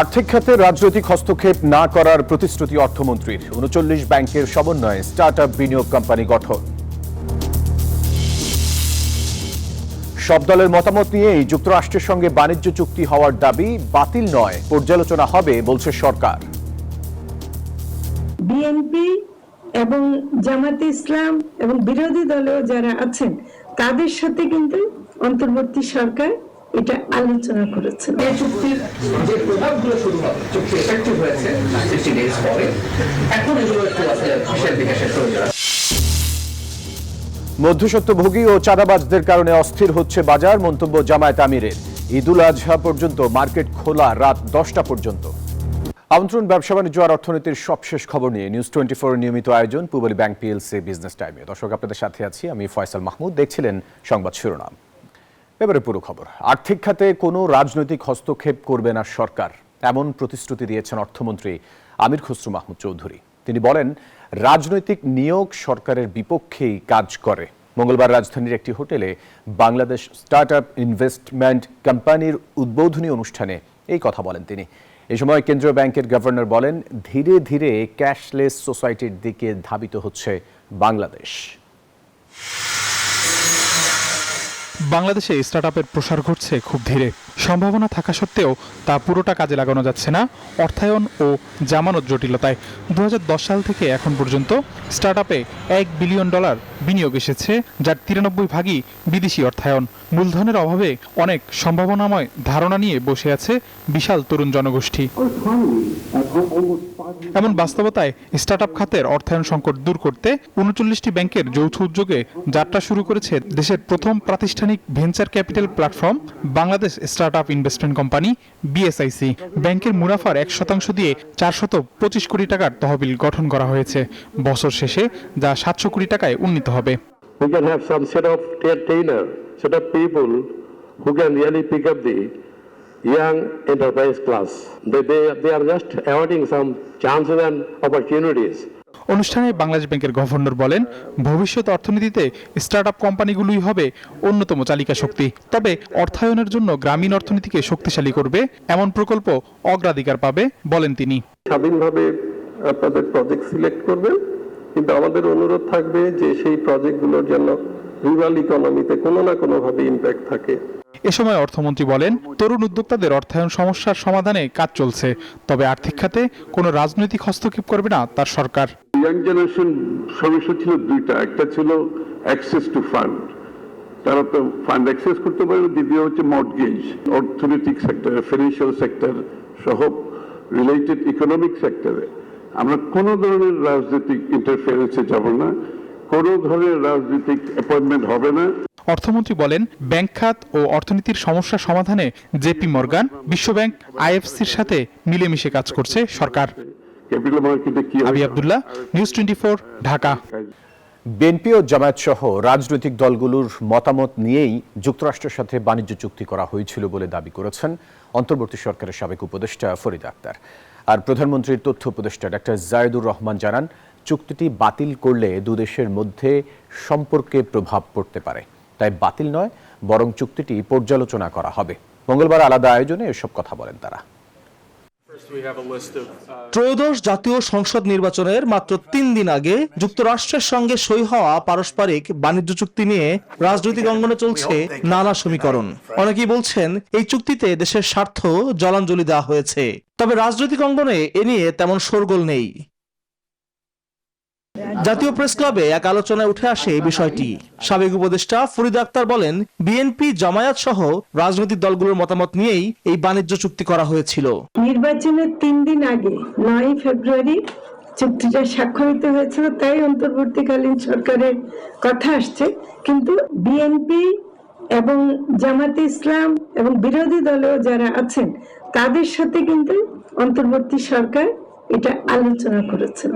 আর্থিক খাতে রাজনৈতিক হস্তক্ষেপ না করার প্রতিশ্রুতি অর্থমন্ত্রীর। ৩৯ ব্যাংকের সমন্বয়ে স্টার্টআপ বিনিয়োগ কোম্পানি গঠন। সব দলের মতামত নিয়েই যুক্তরাষ্ট্রের সঙ্গে বাণিজ্য চুক্তি হওয়ার দাবি বাতিল নয়, পর্যালোচনা হবে বলছে সরকার। বিএনপি এবং জামাতে ইসলাম এবং বিরোধী দলেও যারা আছেন তাদের সাথে কিন্তু অন্তর্বর্তী সরকার এটা আলোচনা করেছে। এই চুক্তির যে প্রভাবগুলো শুরু হবে, চুক্তি এফেক্টিভ হয়েছে 60 ডেজ পরে, এখন এগুলো একটু হিসেব বিকাশের প্রয়োজন। মধ্যস্বত্বভোগী ও চাঁদাবাজদের কারণে অস্থির হচ্ছে বাজার, মন্তব্য জামায়াত আমিরের। ঈদুল আজহা পর্যন্ত মার্কেট খোলা রাত 10টা পর্যন্ত। আমন্ত্রণ ব্যবসা বাণিজ্য আর অর্থনীতির সবশেষ খবর নিয়ে নিউজ 24 নিয়মিত আয়োজন পূবালী ব্যাংক পিএলসি বিজনেস টাইমে। দর্শক, আপনাদের সাথে আছি আমি ফয়সাল মাহমুদ। দেখছিলেন সংবাদ শিরোনাম, এবারে পুরো খবর। আর্থিক খাতে কোনো রাজনৈতিক হস্তক্ষেপ করবে না সরকার, এমন প্রতিশ্রুতি দিয়েছেন অর্থমন্ত্রী আমির খসরু মাহমুদ চৌধুরী। তিনি বলেন, রাজনৈতিক নিয়োগ সরকারের বিপক্ষেই কাজ করে। মঙ্গলবার রাজধানীর একটি হোটেলে বাংলাদেশ স্টার্টআপ ইনভেস্টমেন্ট কোম্পানির উদ্বোধনী অনুষ্ঠানে এই কথা বলেন তিনি। এই সময় কেন্দ্রীয় ব্যাংকের গভর্নর বলেন, ধীরে ধীরে ক্যাশলেস সোসাইটির দিকে ধাবিত হচ্ছে বাংলাদেশ। বাংলাদেশে স্টার্টআপের প্রসার ঘটছে খুব ধীরে। সম্ভাবনা থাকা সত্ত্বেও তা পুরোটা কাজে লাগানো যাচ্ছে না অর্থায়ন ও জামানত জটিলতায়। 2010 সাল থেকে এখন পর্যন্ত স্টার্টআপে $1 বিলিয়ন বিনিয়োগ এসেছে, যার 93 ভাগই বিদেশি অর্থায়ন। মূলধনের অভাবে অনেক সম্ভাবনাময় ধারণা নিয়ে বসে আছে বিশাল তরুণ জনগোষ্ঠী। এমন বাস্তবতায় স্টার্টআপ খাতের অর্থায়ন সংকট দূর করতে 39টি ব্যাংকের যৌথ উদ্যোগে যাত্রা শুরু করেছে দেশের প্রথম প্রাতিষ্ঠানিক venture capital platform Bangladesh startup investment company BSIC. ব্যাংকের মুনাফার 1% দিয়ে 425 কোটি টাকার তহবিল গঠন করা হয়েছে। বছর শেষে যা 700 কোটি টাকায় উন্নীত হবে। We can have some set of people who can really pick up the young enterprise class. They are just awaiting some chances and opportunities. অনুষ্ঠানে বাংলাদেশ ব্যাংকের গভর্নর বলেন, ভবিষ্যৎ অর্থনীতিতে স্টার্টআপ কোম্পানিগুলোই হবে অন্যতম চালিকা শক্তি। তবে অর্থায়নের জন্য গ্রামীণ অর্থনীতিকে শক্তিশালী করবে এমন প্রকল্প অগ্রাধিকার পাবে বলেন তিনি। স্বাধীনভাবে আপনাদের প্রজেক্ট সিলেক্ট করবেন, কিন্তু আমাদের অনুরোধ থাকবে যে সেই প্রজেক্টগুলোর জন্য রুরাল ইকোনমিতে কোনো না কোনোভাবে ইম্প্যাক্ট থাকে। এ সময় অর্থমন্ত্রী বলেন, তরুণ উদ্যোক্তাদের অর্থায়ন সমস্যার সমাধানে কাজ চলছে, তবে আর্থিক খাতে কোনো রাজনৈতিক হস্তক্ষেপ করবে না তার সরকার। ইয়াং জেনারেশন সমস্যা ছিল দুইটা, একটা ছিল অ্যাক্সেস টু ফান্ড, তারা তো ফান্ড অ্যাক্সেস করতে পারে। দ্বিতীয় হচ্ছে মর্টগেজ। অর্থনৈতিক সেক্টরে, ফিনান্সিয়াল সেক্টর সহ রিলেটেড ইকোনমিক সেক্টরে আমরা কোনো ধরনের রাজনৈতিক ইন্টারফারেন্সে যাব না, কোনো ধরনের রাজনৈতিক অ্যাপয়েন্টমেন্ট হবে না। অর্থমন্ত্রী বলেন, ব্যাংক খাত ও অর্থনীতির সমস্যা সমাধানে জেপি মর্গান, বিশ্বব্যাংক, আইএফসির সাথে মিলেমিশে কাজ করছে সরকার। আবি আব্দুল্লাহ, নিউজ 24, ঢাকা। বিএনপি ও জামায়াত সহ রাজনৈতিক দলগুলোর মতামত নিয়েই যুক্তরাষ্ট্রের সাথে বাণিজ্য চুক্তি করা হয়েছিল বলে দাবি করেছেন অন্তর্বর্তী সরকারের সাবেক উপদেষ্টা ফরিদা আক্তার। আর প্রধানমন্ত্রীর তথ্য উপদেষ্টা ডক্টর জায়েদুর রহমান জানান, চুক্তিটি বাতিল করলে দুদেশের মধ্যে সম্পর্কে প্রভাব পড়তে পারে, তাই বাতিল নয় বরং চুক্তিটি পর্যালোচনা করা হবে। মঙ্গলবার আলাদা আয়োজনে এসব কথা বলেন তারা। ত্রয়োদশ জাতীয় সংসদ নির্বাচনের মাত্র 3 দিন আগে যুক্তরাষ্ট্রের সঙ্গে সই হওয়া পারস্পরিক বাণিজ্য চুক্তি নিয়ে রাজনৈতিক অঙ্গনে চলছে নানা সমীকরণ। অনেকেই বলছেন, এই চুক্তিতে দেশের স্বার্থ জলাঞ্জলি দেওয়া হয়েছে, তবে রাজনৈতিক অঙ্গনে এ নিয়ে তেমন শোরগোল নেই। জাতীয় প্রেস ক্লাবে এক আলোচনায় উঠে আসে এই বিষয়টি। সাবেক উপদেষ্টা ফরিদা আক্তার বলেন, বিএনপি, জামায়াত সহ রাজনৈতিক দলগুলোর মতামত নিয়েই এই বাণিজ্য চুক্তি করা হয়েছিল। নির্বাচনের 3 দিন আগে 9 ফেব্রুয়ারি চুক্তিটা স্বাক্ষরিত হয়েছিল, তাই অন্তর্বর্তীকালীন সরকারের কথা আসছে। কিন্তু বিএনপি এবং জামাতে ইসলাম এবং বিরোধী দলেও যারা আছেন তাদের সাথে কিন্তু অন্তর্বর্তী সরকার এটা আলোচনা করেছেন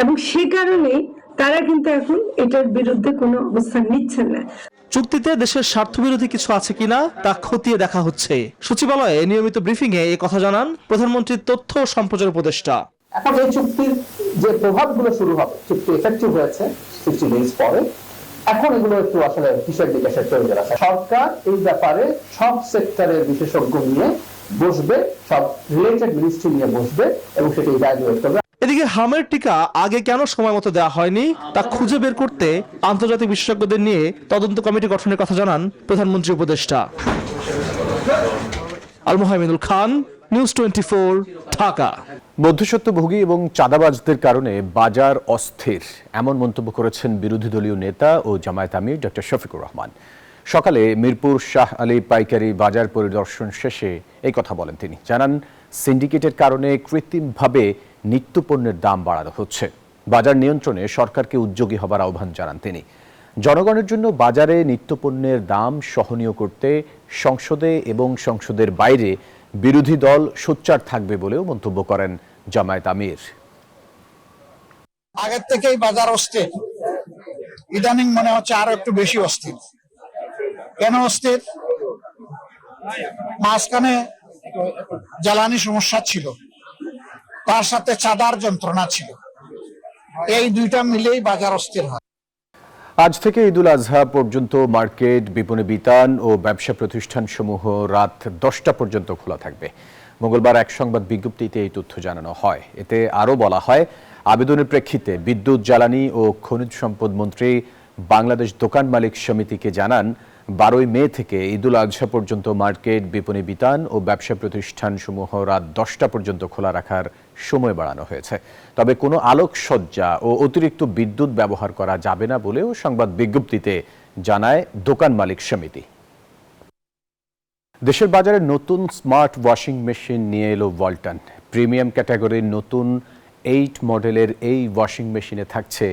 এবং সে কারণে তারা কিন্তু এখন এটার বিরুদ্ধে কোনো অবস্থান নিচ্ছেন না। চুক্তিতে দেশের স্বার্থবিরোধী কিছু আছে কিনা তা খতিয়ে দেখা হচ্ছে। সচিবালয়ে নিয়মিত ব্রিফিং এ এই কথা জানান প্রধানমন্ত্রীর তথ্য ও সম্প্রচার উপদেষ্টা। এখন এই চুক্তির যে প্রভাবগুলো শুরু হবে, চুক্তি এফেক্টিভ হয়েছে 60 ডেজ পরে, এখন এগুলো একটু আসলে হিসেব বিকাশের প্রয়োজন আছে। সরকার এই ব্যাপারে সব সেক্টরের বিশেষজ্ঞ নিয়ে বসবে, সব রিলেটেড মিনিস্ট্রি নিয়ে বসবে এবং সেটা ইভ্যালুয়েট করবে। এদিকে হামের টিকা আগে কেন সময় মতো দেওয়া হয়নি তা খুঁজে বের করতে আন্তর্জাতিক বিশেষজ্ঞদের নিয়ে তদন্ত কমিটি গঠনের কথা জানান প্রধানমন্ত্রী উপদেষ্টা। আল মোহাম্মদুল খান, নিউজ 24, ঢাকা। মধ্যস্বত্বভোগী এবং চাঁদাবাজদের কারণে বাজার অস্থির, এমন মন্তব্য করেছেন বিরোধী দলীয় নেতা ও জামায়াত আমির ডক্টর শফিকুর রহমান। সকালে মিরপুর শাহ আলী পাইকারি বাজার পরিদর্শন শেষে এই কথা বলেন তিনি। জানান, সিন্ডিকেটের কারণে কৃত্রিমভাবে নিত্যপণ্যের দাম বাড়ানো হচ্ছে। বাজার নিয়ন্ত্রণে সরকারকে উদ্যোগী হবার আহ্বান জানান তিনি। জনগণের জন্য বাজারে নিত্যপণ্যের দাম সহনীয় করতে সংসদে এবং সংসদের বাইরে বিরোধী দল সোচ্চার থাকবে বলেও মন্তব্য করেন জামায়াত আমির। আগের থেকেই বাজার অস্থির, ইদানিং মনে হচ্ছে আরো একটু বেশি অস্থির। কেন অস্থির? মাঝখানে জ্বালানি সমস্যা ছিল, তার সাথে চাঁদার যন্ত্রণা ছিল, এই দুইটা মিলেই বাজার অস্থির হয়। আজ থেকে ঈদুল আজহা পর্যন্ত মার্কেট, বিপণী বিতান ও ব্যবসা প্রতিষ্ঠানসমূহ রাত 10টা পর্যন্ত খোলা থাকবে। মঙ্গলবার এক সংবাদ বিজ্ঞপ্তিতে এই তথ্য জানানো হয়। এতে আরও বলা হয়, আবেদনের প্রেক্ষিতে বিদ্যুৎ, জ্বালানি ও খনিজ সম্পদ মন্ত্রী বাংলাদেশ দোকান মালিক সমিতিকে জানান, 12 মে থেকে ঈদুল আজহা পর্যন্ত মার্কেট, বিপণী বিতান ও ব্যবসা প্রতিষ্ঠানসমূহ রাত 10টা পর্যন্ত খোলা রাখার সময় বাড়ানো হয়েছে। তবে কোনো আলোকসজ্জা ও অতিরিক্ত বিদ্যুৎ ব্যবহার করা যাবে না বলেও সংবাদ বিজ্ঞপ্তিতে জানায় দোকান মালিক সমিতি। দেশের বাজারে নতুন স্মার্ট ওয়াশিং মেশিন নিয়ে এলো ওয়ালটন। প্রিমিয়াম ক্যাটাগরির নতুন 8 মডেলের এই ওয়াশিং মেশিনে থাকছে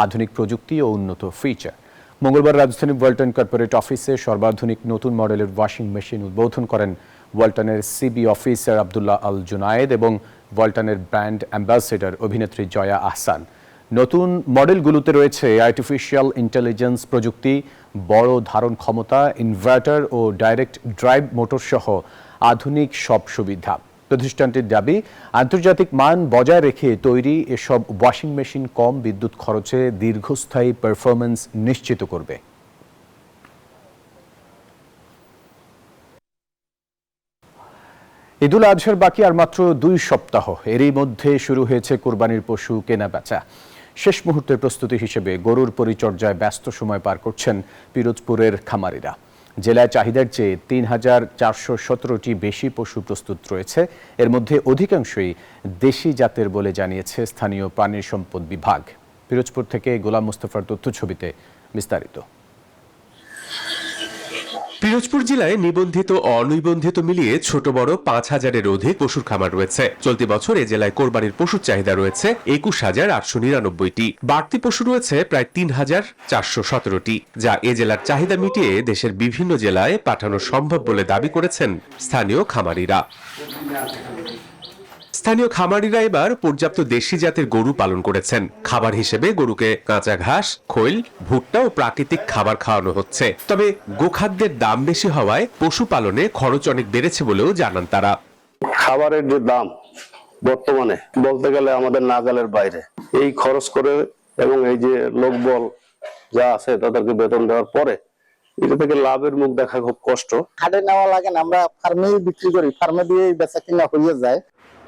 আধুনিক প্রযুক্তি ও উন্নত ফিচার। মঙ্গলবার রাজধানী ওয়ালটন কর্পোরেট অফিসে সর্বাধুনিক নতুন মডেলের ওয়াশিং মেশিন উদ্বোধন করেন ওয়ালটনের সিবি অফিসার আব্দুল্লাহ আল জুনায়েদ এবং ওয়ালটনের ব্র্যান্ড অ্যাম্বাসেডর অভিনেত্রী জয়া আহসান। নতুন মডেলগুলোতে রয়েছে আর্টিফিশিয়াল ইন্টেলিজেন্স প্রযুক্তি, বড় ধারণ ক্ষমতা, ইনভার্টার ও ডাইরেক্ট ড্রাইভ মোটর সহ আধুনিক সব সুবিধা। প্রতিষ্ঠানটির দাবি, আন্তর্জাতিক মান বজায় রেখে তৈরি এসব ওয়াশিং মেশিন কম বিদ্যুৎ খরচে দীর্ঘস্থায়ী পারফরম্যান্স নিশ্চিত করবে। ঈদুল আজহার বাকি আর মাত্র 2 সপ্তাহ। এরই মধ্যে শুরু হয়েছে কোরবানির পশু কেনা বেচা। শেষ মুহূর্তের প্রস্তুতি হিসেবে গরুর পরিচর্যায় ব্যস্ত সময় পার করছেন পিরোজপুরের খামারিরা। জেলায় চাহিদার চেয়ে 3,417টি বেশি পশু প্রস্তুত রয়েছে। এর মধ্যে অধিকাংশই দেশি জাতের বলে জানিয়েছে স্থানীয় প্রাণী সম্পদ বিভাগ। পিরোজপুর থেকে গোলাম মুস্তফার তথ্যছবিতে বিস্তারিত। পিরোজপুর জেলায় নিবন্ধিত ও অনিবন্ধিত মিলিয়ে ছোট বড় 5,000-এর অধিক পশুর খামার রয়েছে। চলতি বছর এ জেলায় কোরবানির পশুর চাহিদা রয়েছে 21,899টি। বাড়তি পশু রয়েছে প্রায় 3,417টি, যা এ জেলার চাহিদা মিটিয়ে দেশের বিভিন্ন জেলায় পাঠানো সম্ভব বলে দাবি করেছেন স্থানীয় খামারিরা। স্থানীয় খামারিরা এবার পর্যাপ্ত দেশি জাতের গরু পালন করেছেন। খাবার হিসেবে গরুকে কাঁচা ঘাস, খৈল, ভুট্টা ও প্রাকৃতিক খাবার খাওয়ানো হচ্ছে। তবে গোখাদ্যের দাম বেশি হওয়ায় পশু পালনে খরচ অনেক বেড়েছে বলেও জানান তারা। খাবারের যে দাম বর্তমানে বলতে গেলে আমাদের নাগালের বাইরে, এই খরচ করে এবং এই যে লোকবল যা আছে তাদেরকে বেতন দেওয়ার পরে এটা থেকে লাভের মুখ দেখা খুব কষ্ট। হাটে নেওয়া লাগে না, আমরা ফার্মেই বিক্রি করি, ফার্মে দিয়ে বেচা কিনা হয়ে যায়।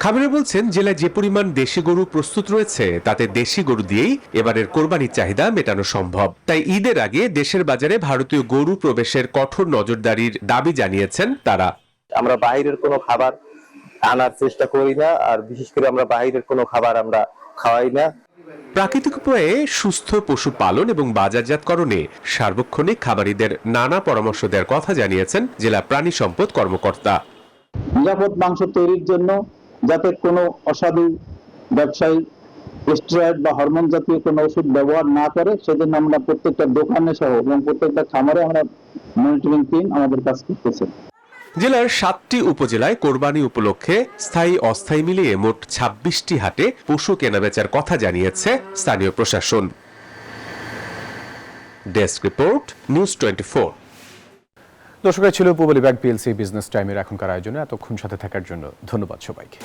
খামারে বলছেন, জেলায় যে পরিমাণ দেশি গরু প্রস্তুত রয়েছে তাতে দেশি গরু দিয়েই এবারের কোরবানির চাহিদা মেটানো সম্ভব। তাই ঈদের আগে দেশের বাজারে ভারতীয় গরু প্রবেশের কঠোর নজরদারির দাবি জানিয়েছেন তারা। আমরা বাইরের কোনো খাবার আনার চেষ্টা করি না, আর বিশেষ করে আমরা বাইরের কোনো খাবার আমরা খাওয়াই না। প্রাকৃতিক উপায়ে সুস্থ পশু পালন এবং বাজারজাতকরণে সার্বক্ষণিক খামারিদের নানা পরামর্শ দেওয়ার কথা জানিয়েছেন জেলা প্রাণী সম্পদ কর্মকর্তা। নিরাপদ মাংস তৈরির জন্য যাতে কোনো অসাধু ব্যবসায়ী স্টেরয়েড বা হরমোন জাতীয় কোনো ওষুধ ব্যবহার না করে, সেজন্য আমরা প্রত্যেকটা দোকানে সহ এবং প্রত্যেকটা খামারে আমরা মনিটরিং টিম আমাদের কাজ করতেছে। জেলার 7টি উপজেলায় কোরবানি উপলক্ষে স্থায়ী অস্থায়ী মিলিয়ে মোট 26টি হাটে পশু কেনাবেচার কথা জানিয়েছে স্থানীয় প্রশাসন। Desk report, news 24। দর্শকরা, ছিল পূবালী ব্যাংক পিএলসি বিজনেস টাইমের এখনকার আয়োজনে। এতক্ষণ সাথে থাকার জন্য ধন্যবাদ সবাইকে।